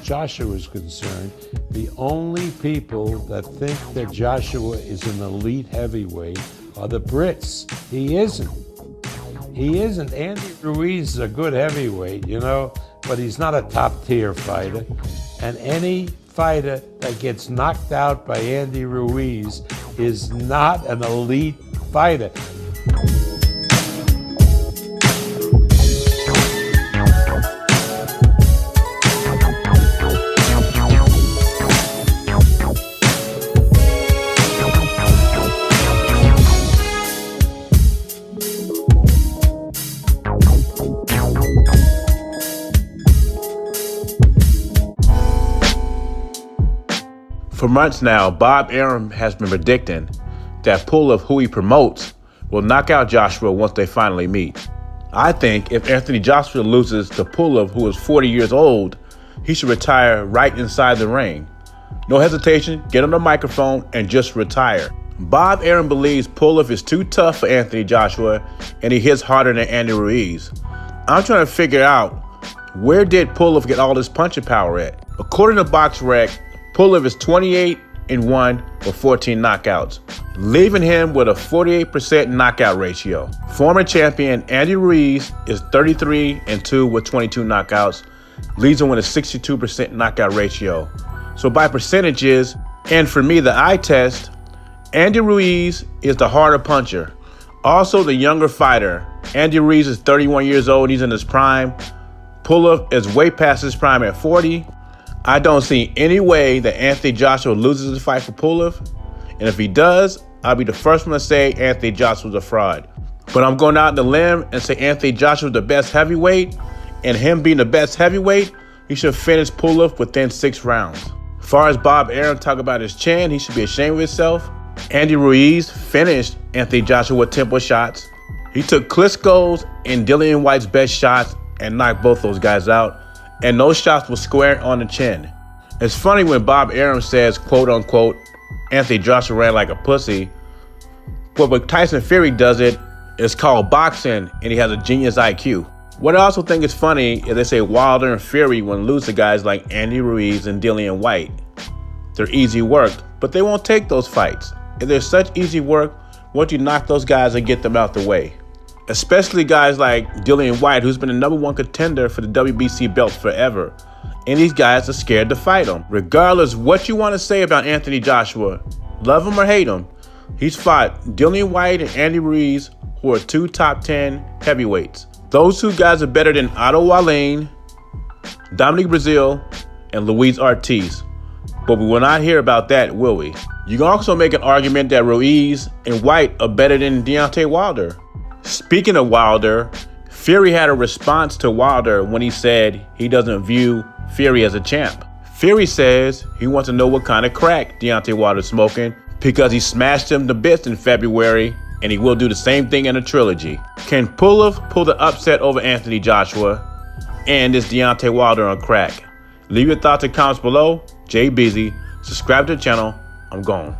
Joshua is concerned, the only people that think that Joshua is an elite heavyweight are the Brits. He isn't. He isn't. Andy Ruiz is a good heavyweight, but he's not a top-tier fighter. And any fighter that gets knocked out by Andy Ruiz is not an elite fighter. For months now, Bob Arum has been predicting that Pulev, who he promotes, will knock out Joshua once they finally meet. I think if Anthony Joshua loses to Pulev, who is 40 years old, he should retire right inside the ring. No hesitation, get on the microphone and just retire. Bob Arum believes Pulev is too tough for Anthony Joshua and he hits harder than Andy Ruiz. I'm trying to figure out, where did Pulev get all this punching power at? According to BoxRec, Pulev is 28-1 with 14 knockouts, leaving him with a 48% knockout ratio. Former champion Andy Ruiz is 33-2 with 22 knockouts, leaves him with a 62% knockout ratio. So by percentages, and for me, the eye test, Andy Ruiz is the harder puncher. Also the younger fighter. Andy Ruiz is 31 years old, he's in his prime. Pulev is way past his prime at 40. I don't see any way that Anthony Joshua loses the fight for Pulev. And if he does, I'll be the first one to say Anthony Joshua's a fraud. But I'm going out on the limb and say Anthony Joshua's the best heavyweight. And him being the best heavyweight, he should finish Pulev within 6 rounds. As far as Bob Arum talk about his chin, he should be ashamed of himself. Andy Ruiz finished Anthony Joshua with tempo shots. He took Klitschko's and Dillian White's best shots and knocked both those guys out. And those shots were square on the chin. It's funny when Bob Arum says, quote unquote, Anthony Joshua ran like a pussy. But when Tyson Fury does it, it's called boxing and he has a genius IQ. What I also think is funny is they say Wilder and Fury when lose to guys like Andy Ruiz and Dillian White. They're easy work, but they won't take those fights. If they're such easy work, why don't you knock those guys and get them out the way? Especially guys like Dillian White, who's been the #1 contender for the WBC belt forever. And these guys are scared to fight him. Regardless what you want to say about Anthony Joshua, love him or hate him, he's fought Dillian White and Andy Ruiz, who are 2 top 10 heavyweights. Those 2 guys are better than Otto Wallin, Dominic Brazil, and Luis Ortiz. But we will not hear about that, will we? You can also make an argument that Ruiz and White are better than Deontay Wilder. Speaking of Wilder, Fury had a response to Wilder when he said he doesn't view Fury as a champ. Fury says he wants to know what kind of crack Deontay Wilder's smoking because he smashed him to bits in February and he will do the same thing in a trilogy. Can Pulev pull the upset over Anthony Joshua? And is Deontay Wilder on crack? Leave your thoughts and comments below. Jay Busy. Subscribe to the channel. I'm gone.